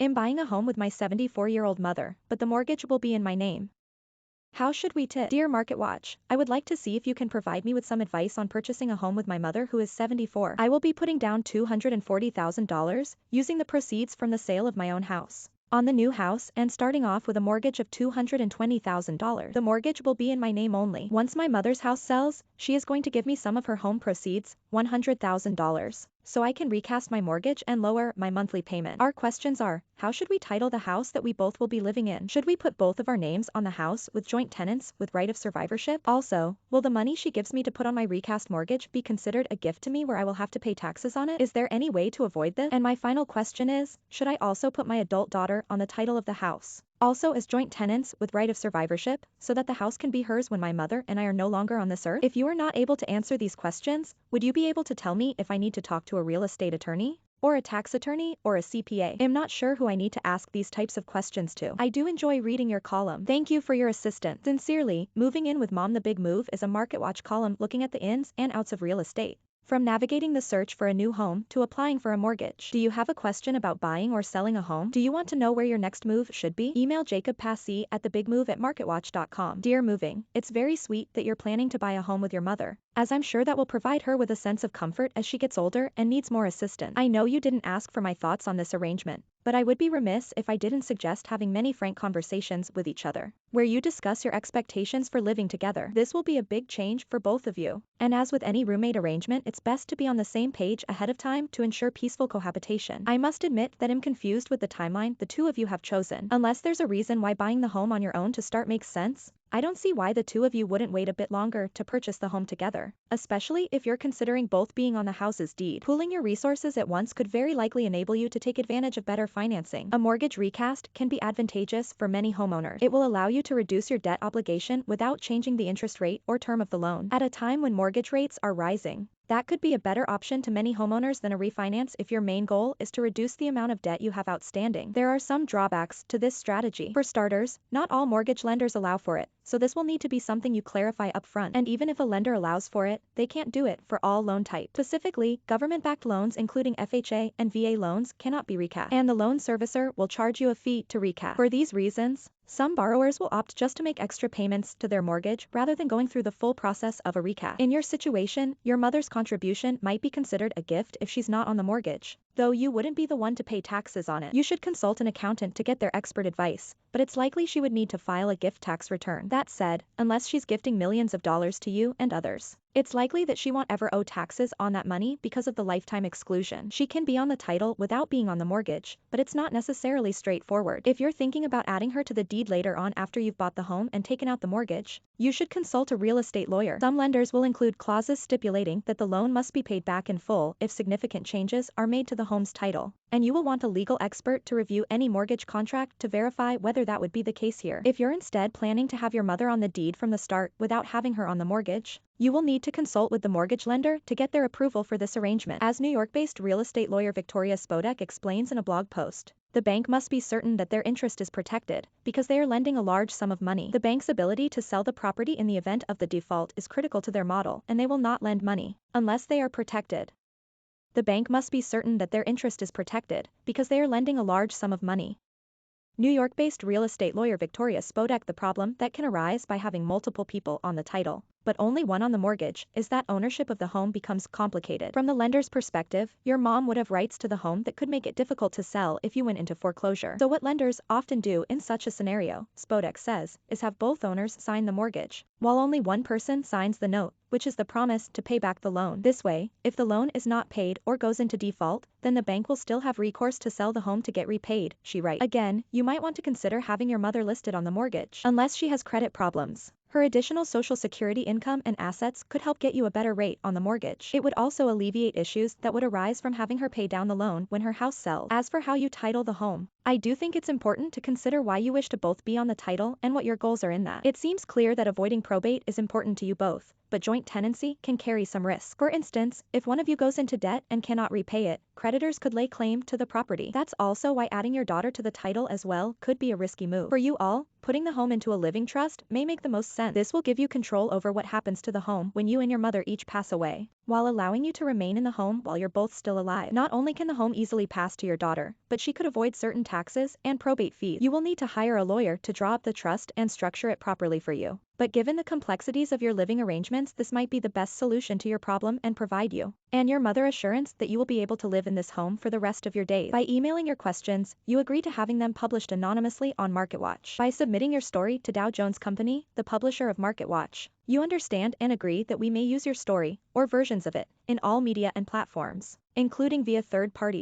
I'm buying a home with my 74-year-old mother, but the mortgage will be in my name. How should we tip? Dear MarketWatch, I would like to see if you can provide me with some advice on purchasing a home with my mother who is 74. I will be putting down $240,000, using the proceeds from the sale of my own house on the new house and starting off with a mortgage of $220,000. The mortgage will be in my name only. Once my mother's house sells, she is going to give me some of her home proceeds, $100,000, so I can recast my mortgage and lower my monthly payment. Our questions are, how should we title the house that we both will be living in? Should we put both of our names on the house with joint tenants with right of survivorship? Also, will the money she gives me to put on my recast mortgage be considered a gift to me where I will have to pay taxes on it? Is there any way to avoid this? And my final question is, should I also put my adult daughter on the title of the house, also as joint tenants with right of survivorship, so that the house can be hers when my mother and I are no longer on this earth? If you are not able to answer these questions, would you be able to tell me if I need to talk to a real estate attorney, or a tax attorney, or a CPA? I'm not sure who I need to ask these types of questions to. I do enjoy reading your column. Thank you for your assistance. Sincerely, Moving In with Mom. The Big Move is a MarketWatch column looking at the ins and outs of real estate, from navigating the search for a new home to applying for a mortgage. Do you have a question about buying or selling a home? Do you want to know where your next move should be? Email Jacob Passy at thebigmove@marketwatch.com. Dear Moving, it's very sweet that you're planning to buy a home with your mother, as I'm sure that will provide her with a sense of comfort as she gets older and needs more assistance. I know you didn't ask for my thoughts on this arrangement, but I would be remiss if I didn't suggest having many frank conversations with each other, where you discuss your expectations for living together. This will be a big change for both of you, and as with any roommate arrangement, it's best to be on the same page ahead of time to ensure peaceful cohabitation. I must admit that I'm confused with the timeline the two of you have chosen. Unless there's a reason why buying the home on your own to start makes sense, I don't see why the two of you wouldn't wait a bit longer to purchase the home together, especially if you're considering both being on the house's deed. Pooling your resources at once could very likely enable you to take advantage of better financing. A mortgage recast can be advantageous for many homeowners. It will allow you to reduce your debt obligation without changing the interest rate or term of the loan. At a time when mortgage rates are rising, that could be a better option to many homeowners than a refinance if your main goal is to reduce the amount of debt you have outstanding. There are some drawbacks to this strategy. For starters, not all mortgage lenders allow for it, so this will need to be something you clarify upfront. And even if a lender allows for it, they can't do it for all loan types. Specifically, government-backed loans including FHA and VA loans cannot be recast, and the loan servicer will charge you a fee to recast. For these reasons, some borrowers will opt just to make extra payments to their mortgage rather than going through the full process of a recast. In your situation, your mother's contribution might be considered a gift if she's not on the mortgage, though you wouldn't be the one to pay taxes on it. You should consult an accountant to get their expert advice, but it's likely she would need to file a gift tax return. That said, unless she's gifting millions of dollars to you and others, it's likely that she won't ever owe taxes on that money because of the lifetime exclusion. She can be on the title without being on the mortgage, but it's not necessarily straightforward. If you're thinking about adding her to the deed later on after you've bought the home and taken out the mortgage, you should consult a real estate lawyer. Some lenders will include clauses stipulating that the loan must be paid back in full if significant changes are made to the home's title, and you will want a legal expert to review any mortgage contract to verify whether that would be the case here. If you're instead planning to have your mother on the deed from the start without having her on the mortgage, you will need to consult with the mortgage lender to get their approval for this arrangement. As New York-based real estate lawyer Victoria Spodek explains in a blog post, the bank must be certain that their interest is protected, because they are lending a large sum of money. The bank's ability to sell the property in the event of the default is critical to their model, and they will not lend money unless they are protected. The bank must be certain that their interest is protected, because they are lending a large sum of money. New York-based real estate lawyer Victoria Spodek. The problem that can arise by having multiple people on the title, but only one on the mortgage, is that ownership of the home becomes complicated. From the lender's perspective, your mom would have rights to the home that could make it difficult to sell if you went into foreclosure. So what lenders often do in such a scenario, Spodek says, is have both owners sign the mortgage, while only one person signs the note, which is the promise to pay back the loan. This way, if the loan is not paid or goes into default, then the bank will still have recourse to sell the home to get repaid, she writes. Again, you might want to consider having your mother listed on the mortgage, unless she has credit problems. Her additional Social Security income and assets could help get you a better rate on the mortgage. It would also alleviate issues that would arise from having her pay down the loan when her house sells. As for how you title the home, I do think it's important to consider why you wish to both be on the title and what your goals are in that. It seems clear that avoiding probate is important to you both, but joint tenancy can carry some risk. For instance, if one of you goes into debt and cannot repay it, creditors could lay claim to the property. That's also why adding your daughter to the title as well could be a risky move. For you all, putting the home into a living trust may make the most sense. This will give you control over what happens to the home when you and your mother each pass away. while allowing you to remain in the home while you're both still alive. Not only can the home easily pass to your daughter, but she could avoid certain taxes and probate fees. You will need to hire a lawyer to draw up the trust and structure it properly for you. But given the complexities of your living arrangements, this might be the best solution to your problem and provide you and your mother assurance that you will be able to live in this home for the rest of your days. By emailing your questions, you agree to having them published anonymously on MarketWatch. By submitting your story to Dow Jones Company, the publisher of MarketWatch, you understand and agree that we may use your story, or versions of it, in all media and platforms, including via third parties.